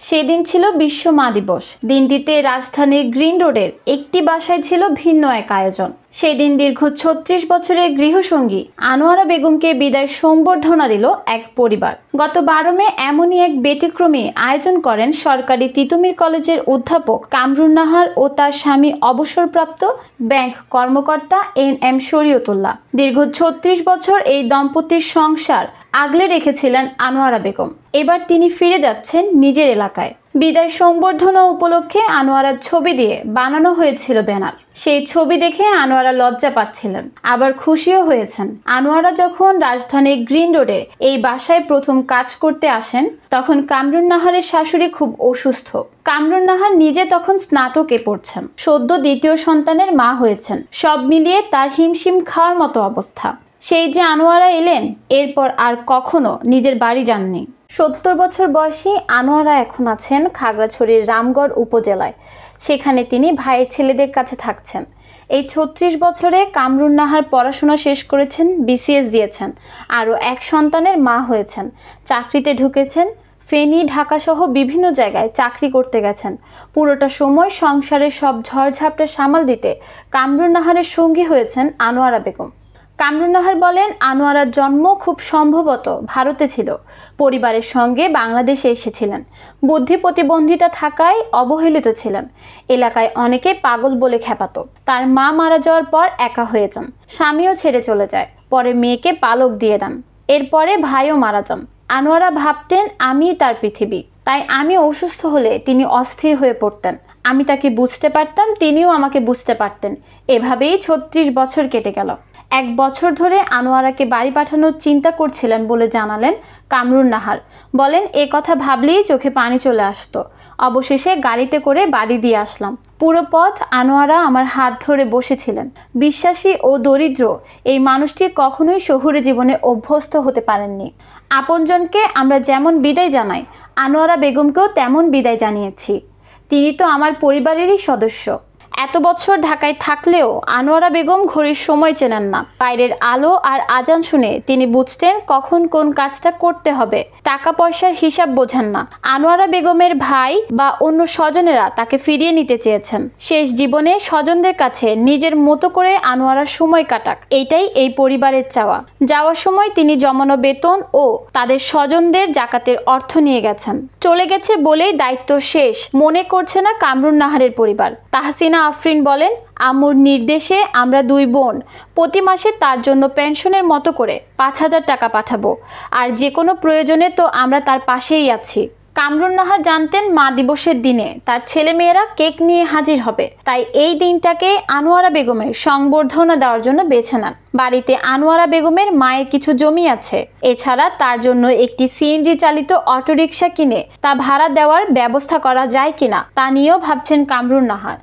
সেদিন ছিল বিশ্ব মা দিবস। দিনটিতে রাজধানীর গ্রিন রোডের একটি বাসায় ছিল ভিন্ন এক আয়োজন। সেদিন দীর্ঘ ৩৬ বছরের গৃহসঙ্গী আনোয়ারা বেগমকে বিদায় সংবর্ধনা দিল এক পরিবার। গত ১২ মে এমনই এক ব্যতিক্রমী আয়োজন করেন সরকারি তিতুমির কলেজের অধ্যাপক কামরুন নাহার ও তার স্বামী অবসরপ্রাপ্ত ব্যাংক কর্মকর্তা NM শরীয়তুল্লাহ। দীর্ঘ ৩৬ বছর এই দম্পতির সংসার আগলে রেখেছিলেন আনোয়ারা বেগম। এবার তিনি ফিরে যাচ্ছেন নিজের এলাকায়। বিদায় সংবর্ধনা উপলক্ষে আনোয়ারার ছবি দিয়ে বানানো হয়েছিল ব্যানার। সেই ছবি দেখে আনোয়ারা লজ্জা পাচ্ছিলেন, আবার খুশিও হয়েছেন। আনোয়ারা যখন রাজধানীর গ্রিন রোডে এই বাসায় প্রথম কাজ করতে আসেন, তখন কামরুন নাহারের শাশুড়ি খুব অসুস্থ। কামরুন নাহার নিজে তখন স্নাতকে পড়ছেন, সদ্য দ্বিতীয় সন্তানের মা হয়েছেন। সব মিলিয়ে তার হিমশিম খাওয়ার মতো অবস্থা। সেই যে আনোয়ারা এলেন, এরপর আর কখনো নিজের বাড়ি যাননি। ৭০ বছর বয়সী আনোয়ারা এখন আছেন খাগড়াছড়ির রামগড় উপজেলায়। সেখানে তিনি ভাইয়ের ছেলেদের কাছে থাকছেন। এই ৩৬ বছরে কামরুন নাহার পড়াশোনা শেষ করেছেন, BCS দিয়েছেন, আরও এক সন্তানের মা হয়েছেন, চাকরিতে ঢুকেছেন। ফেনী, ঢাকা সহ বিভিন্ন জায়গায় চাকরি করতে গেছেন। পুরোটা সময় সংসারের সব ঝড়ঝাপটা সামাল দিতে কামরুন নাহারের সঙ্গী হয়েছেন আনোয়ারা বেগম। কামরুন নাহার বলেন, আনোয়ারার জন্ম খুব সম্ভবত ভারতে ছিল। পরিবারের সঙ্গে বাংলাদেশে এসেছিলেন। বুদ্ধি প্রতিবন্ধিতা থাকায় অবহেলিত ছিলেন। এলাকায় অনেকে পাগল বলে খেপাতো। তার মা মারা যাওয়ার পর একা হয়ে যান। স্বামীও ছেড়ে চলে যায়। পরে মেয়েকে পালক দিয়ে দেন। এরপরে ভাইও মারা যান। আনোয়ারা ভাবতেন আমিই তার পৃথিবী। তাই আমি অসুস্থ হলে তিনি অস্থির হয়ে পড়তেন। আমি তাকে বুঝতে পারতাম, তিনিও আমাকে বুঝতে পারতেন। এভাবেই ৩৬ বছর কেটে গেল। ১ বছর ধরে আনোয়ারাকে বাড়ি পাঠানোর চিন্তা করছিলেন বলে জানালেন কামরুন নাহার। বলেন, এ কথা ভাবলেই চোখে পানি চলে আসতো। অবশেষে গাড়িতে করে বাড়ি দিয়ে আসলাম। পুরো পথ আনোয়ারা আমার হাত ধরে বসেছিলেন। বিশ্বাসী ও দরিদ্র এই মানুষটি কখনোই শহুরে জীবনে অভ্যস্ত হতে পারেননি। আপনজনকে আমরা যেমন বিদায় জানাই, আনোয়ারা বেগমকেও তেমন বিদায় জানিয়েছি। তিনি তো আমার পরিবারেরই সদস্য। এত বছর ঢাকায় থাকলেও আনোয়ারা বেগম ঘড়ির সময় চেনেন না। বাইরের আলো আর আজান শুনে তিনি বুঝতেন কখন কোন কাজটা করতে হবে। টাকা পয়সার হিসাব বোঝেন না। আনোয়ারা বেগমের ভাই বা অন্য স্বজনেরা তাকে ফিরিয়ে নিতে চেয়েছেন। শেষ জীবনে স্বজনদের কাছে নিজের মতো করে আনোয়ারা সময় কাটাক, এইটাই এই পরিবারের চাওয়া। যাওয়ার সময় তিনি জমানো বেতন ও তাদের স্বজনদের জাকাতের অর্থ নিয়ে গেছেন। চলে গেছে বলেই দায়িত্ব শেষ মনে করছে না কামরুন নাহারের পরিবার। তাহসিনা আফরিন বলেন, আম্মুর নির্দেশে আমরা 2 বোন প্রতি মাসে তার জন্য পেনশনের মতো করে ৫,০০০ টাকা পাঠাবো। আর যে কোনো প্রয়োজনে তো আমরা তার পাশেই আছি। কামরুন নাহার জানতেন মা দিবসের দিনে তার ছেলেমেয়েরা কেক নিয়ে হাজির হবে। তাই এই দিনটাকে আনোয়ারা বেগমের সংবর্ধনা দেওয়ার জন্য বেছে নেন। বাড়িতে আনোয়ারা বেগমের মায়ের কিছু জমি আছে। এছাড়া তার জন্য একটি CNG চালিত অটোরিকশা কিনে তা ভাড়া দেওয়ার ব্যবস্থা করা যায় কিনা তা নিয়েও ভাবছেন কামরুন নাহার।